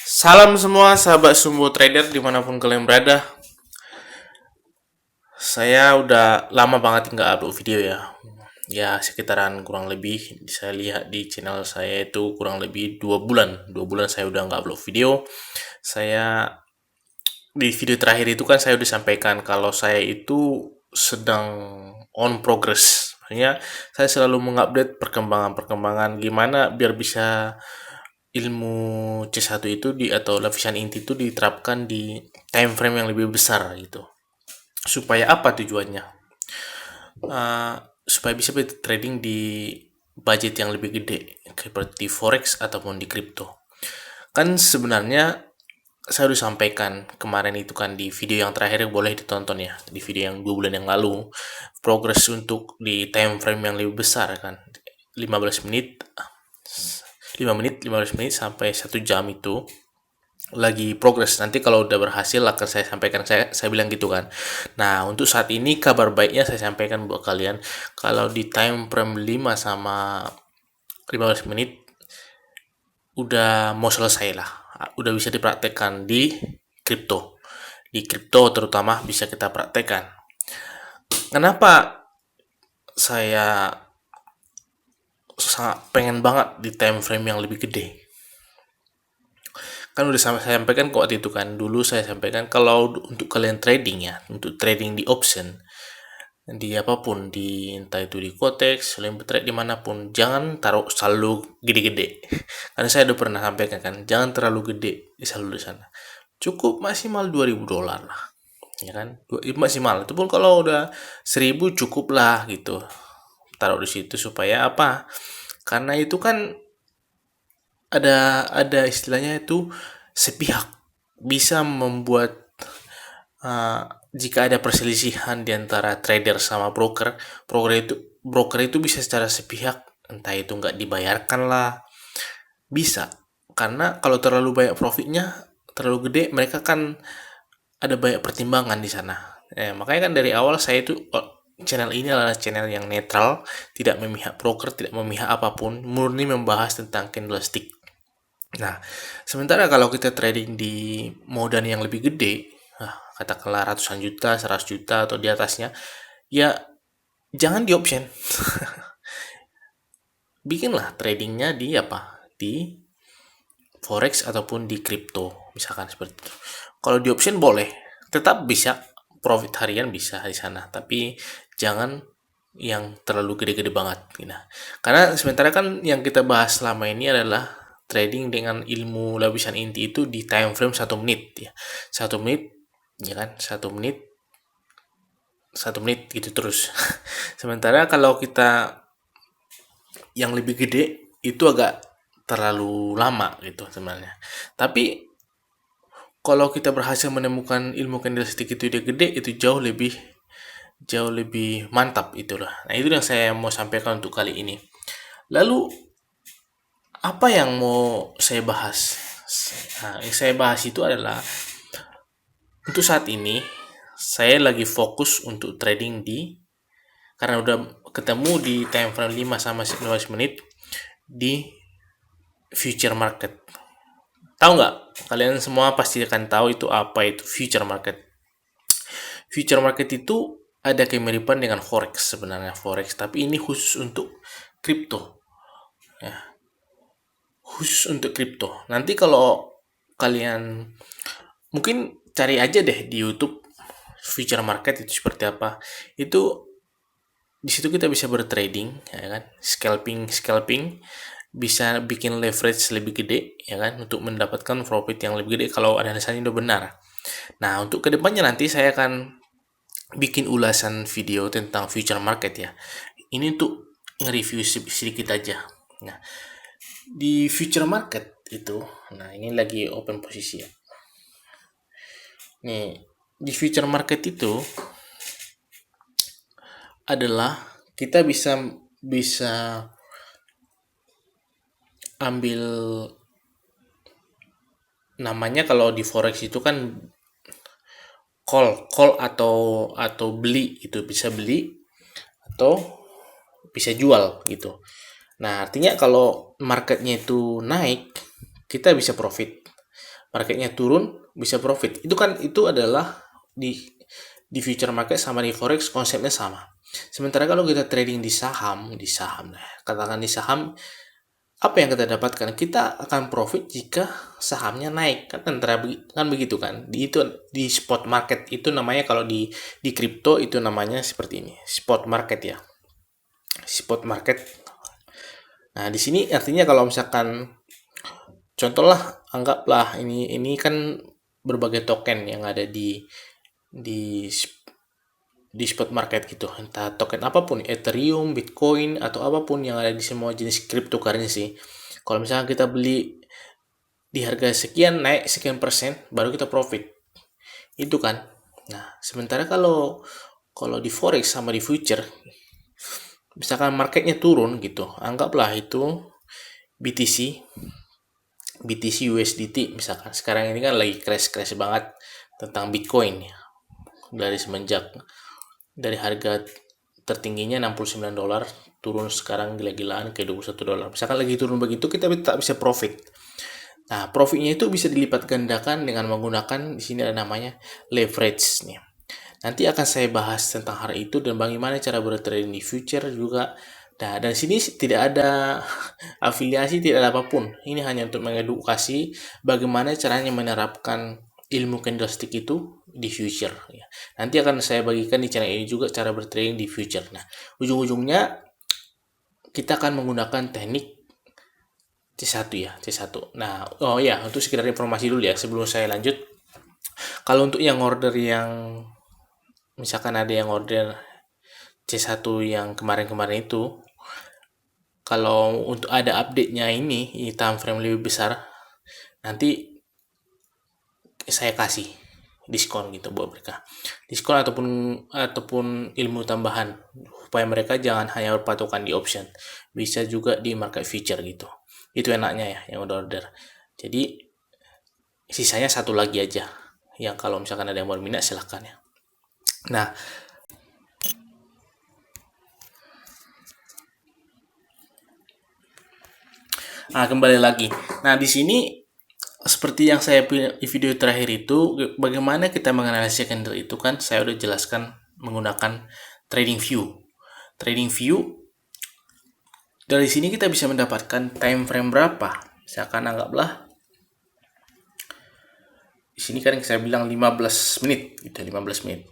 Salam semua sahabat Sumbu Trader dimanapun kalian berada. Saya udah lama banget nggak upload video ya. Ya sekitaran kurang lebih saya lihat di channel saya itu kurang lebih 2 bulan. 2 bulan saya udah nggak upload video. Saya di video terakhir itu kan saya udah sampaikan kalau saya itu sedang on progress. Maksudnya saya selalu mengupdate perkembangan-perkembangan gimana biar bisa ilmu C1 itu atau lapisan inti itu diterapkan di time frame yang lebih besar gitu. Supaya apa tujuannya? Uh, supaya bisa trading di budget yang lebih gede seperti forex ataupun di crypto. Kan sebenarnya saya udah sampaikan kemarin itu kan di video yang terakhir, boleh ditonton ya, di video yang 2 bulan yang lalu, progres untuk di time frame yang lebih besar kan, 15 menit 5 menit 15 menit sampai 1 jam itu lagi progres. Nanti kalau udah berhasil akan saya sampaikan, saya bilang gitu kan. Nah, untuk saat ini kabar baiknya saya sampaikan buat kalian, kalau di time frame 5 sama 15 menit udah mau selesai lah, udah bisa dipraktekkan di kripto. Di kripto terutama bisa kita praktekkan. Kenapa saya sangat pengen banget di time frame yang lebih gede? Kan udah saya sampaikan kok waktu itu kan, dulu saya sampaikan kalau untuk kalian trading ya, untuk trading di option, di apapun, di entah itu di Kotex, Limbitrade, dimanapun, jangan taruh selalu gede-gede. Karena saya udah pernah sampaikan kan, jangan terlalu gede di saldo di sana. Cukup maksimal $2.000 lah, ya kan? Maksimal itu pun kalau udah 1.000 cukup lah gitu. Taruh di situ supaya apa? Karena itu kan ada istilahnya itu sepihak, bisa membuat jika ada perselisihan di antara trader sama broker itu bisa secara sepihak, entah itu nggak dibayarkan lah, bisa. Karena kalau terlalu banyak profitnya, terlalu gede, mereka kan ada banyak pertimbangan di sana. Makanya kan dari awal saya itu, channel ini adalah channel yang netral, tidak memihak broker, tidak memihak apapun, murni membahas tentang candlestick. Nah, sementara kalau kita trading di modal yang lebih gede, katakanlah ratusan juta, 100 juta atau di atasnya, ya jangan di option. Bikinlah tradingnya di apa? Di forex ataupun di crypto, misalkan seperti itu. Kalau di option boleh, tetap bisa profit harian bisa di sana, tapi jangan yang terlalu gede-gede banget gitu. Karena sementara kan yang kita bahas selama ini adalah trading dengan ilmu lapisan inti itu di time frame 1 menit ya. 1 menit ya kan, 1 menit 1 menit gitu terus. Sementara kalau kita yang lebih gede itu agak terlalu lama gitu sebenarnya. Tapi kalau kita berhasil menemukan ilmu candlestick itu dia gede, itu jauh lebih mantap itulah. Nah, itu yang saya mau sampaikan untuk kali ini. Lalu apa yang mau saya bahas? Nah, yang saya bahas itu adalah untuk saat ini saya lagi fokus untuk trading karena udah ketemu di time frame 5 sama 15 menit di future market. Tahu nggak? Kalian semua pasti akan tahu itu apa itu future market. Future market itu ada kemiripan dengan forex sebenarnya, forex, tapi ini khusus untuk kripto. Ya, khusus untuk kripto. Nanti kalau kalian mungkin cari aja deh di YouTube future market itu seperti apa. Itu di situ kita bisa bertrading, ya kan? Scalping, bisa bikin leverage lebih gede, ya kan? Untuk mendapatkan profit yang lebih gede kalau analisanya udah benar. Nah, untuk kedepannya nanti saya akan bikin ulasan video tentang future market ya. Ini untuk nge-review sedikit aja. Nah, di future market itu, nah ini lagi open posisi ya. Nih, di future market itu adalah kita bisa ambil, namanya kalau di forex itu kan call atau beli, itu bisa beli atau bisa jual gitu. Nah, artinya kalau marketnya itu naik, kita bisa profit. marketnya turun bisa profit. Itu adalah di future market sama di forex konsepnya sama. Sementara kalau kita trading di saham, katakan di saham, apa yang kita dapatkan? Kita akan profit jika sahamnya naik, kan begitu kan? Di spot market itu namanya, kalau di kripto itu namanya seperti ini, spot market ya. Spot market. Nah, di sini artinya kalau misalkan contohlah, anggaplah ini kan berbagai token yang ada di di spot market gitu, entah token apapun, Ethereum, Bitcoin, atau apapun yang ada di semua jenis cryptocurrency. Kalau misalnya kita beli di harga sekian, naik sekian persen, baru kita profit. Itu kan. Nah, sementara kalau kalau di forex sama di future, misalkan marketnya turun gitu, anggaplah itu BTC, BTC USDT misalkan. Sekarang ini kan lagi crash banget tentang Bitcoin ya. Dari harga tertingginya $69 turun sekarang gila-gilaan ke $21. Misalkan lagi turun begitu, kita tak bisa profit. Nah, profitnya itu bisa dilipat gandakan dengan menggunakan, di sini ada namanya leverage nih. Nanti akan saya bahas tentang hal itu dan bagaimana cara bertrading di future juga. Nah, dan sini tidak ada afiliasi, tidak ada apapun. Ini hanya untuk mengedukasi bagaimana caranya menerapkan ilmu candlestick itu di future ya. Nanti akan saya bagikan di channel ini juga cara bertrading di future. Nah, ujung-ujungnya kita akan menggunakan teknik C1 ya, C1. Nah, oh ya, untuk sekedar informasi dulu ya sebelum saya lanjut. Kalau untuk yang order yang misalkan ada yang order C1 yang kemarin-kemarin itu, kalau untuk ada update-nya ini time frame lebih besar, nanti saya kasih diskon gitu buat mereka. Diskon ataupun ilmu tambahan supaya mereka jangan hanya berpatokan di option. Bisa juga di market future gitu. Itu enaknya ya yang udah order. Jadi sisanya satu lagi aja. Yang kalau misalkan ada yang berminat silahkan ya. Nah, kembali lagi. Nah, di sini seperti yang saya di video terakhir itu, bagaimana kita menganalisis candle itu kan saya udah jelaskan menggunakan trading view. Trading view, dari sini kita bisa mendapatkan time frame berapa. Misalkan anggaplah di sini kan saya bilang 15 menit gitu, 15 menit.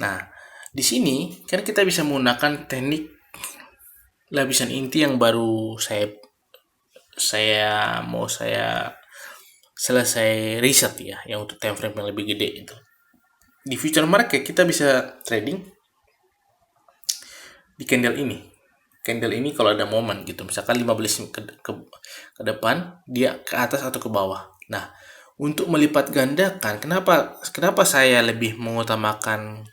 Nah, di sini kan kita bisa menggunakan teknik lapisan inti yang baru saya selesai riset ya, yang untuk time frame yang lebih gede itu. Di future market kita bisa trading di candle ini. Candle ini kalau ada momen gitu, misalkan 15 ke depan, dia ke atas atau ke bawah. Nah, untuk melipat gandakan, kenapa saya lebih mengutamakan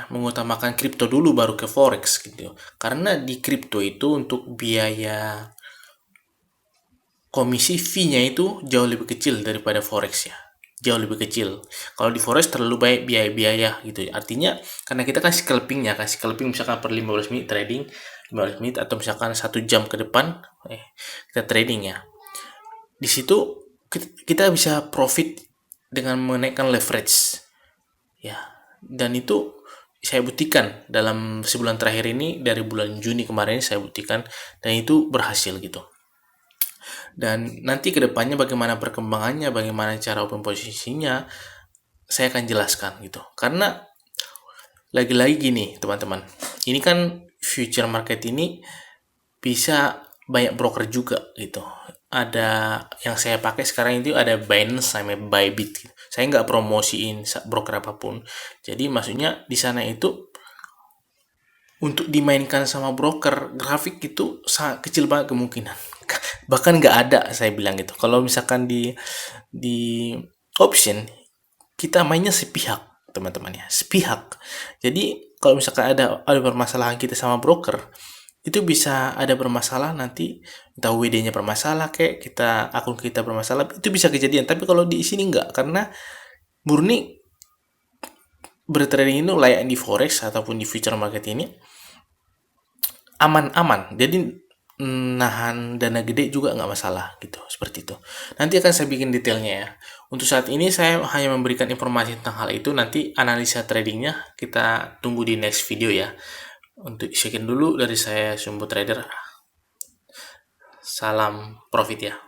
mengutamakan kripto dulu baru ke forex gitu. Karena di kripto itu untuk biaya komisi fee-nya itu jauh lebih kecil daripada forex ya. Jauh lebih kecil. Kalau di forex terlalu banyak biaya-biaya gitu. Artinya karena kita kan scalping misalkan per 15 menit trading, 15 menit atau misalkan 1 jam ke depan kita trading ya. Di situ kita bisa profit dengan menaikkan leverage. Ya. Dan itu saya buktikan dalam sebulan terakhir ini, dari bulan Juni kemarin saya buktikan, dan itu berhasil gitu. Dan nanti kedepannya bagaimana perkembangannya, bagaimana cara open posisinya, saya akan jelaskan gitu. Karena lagi-lagi gini teman-teman, ini kan future market ini bisa banyak broker juga gitu. Ada yang saya pakai sekarang itu ada Binance sama Bybit gitu. Saya nggak promosiin broker apapun. Jadi maksudnya di sana itu untuk dimainkan sama broker grafik itu sangat kecil banget kemungkinan. Bahkan nggak ada, saya bilang gitu. Kalau misalkan di option kita mainnya sepihak teman-teman ya, sepihak. Jadi kalau misalkan ada permasalahan kita sama broker, itu bisa ada bermasalah nanti, entah WD-nya bermasalah kayak akun kita bermasalah, itu bisa kejadian. Tapi kalau di sini enggak, karena murni bertrading itu layak di forex ataupun di future market ini aman-aman. Jadi nahan dana gede juga nggak masalah gitu, seperti itu. Nanti akan saya bikin detailnya ya. Untuk saat ini saya hanya memberikan informasi tentang hal itu, nanti analisa tradingnya kita tunggu di next video ya. Untuk sekian dulu dari saya Sumbu Trader, salam profit ya.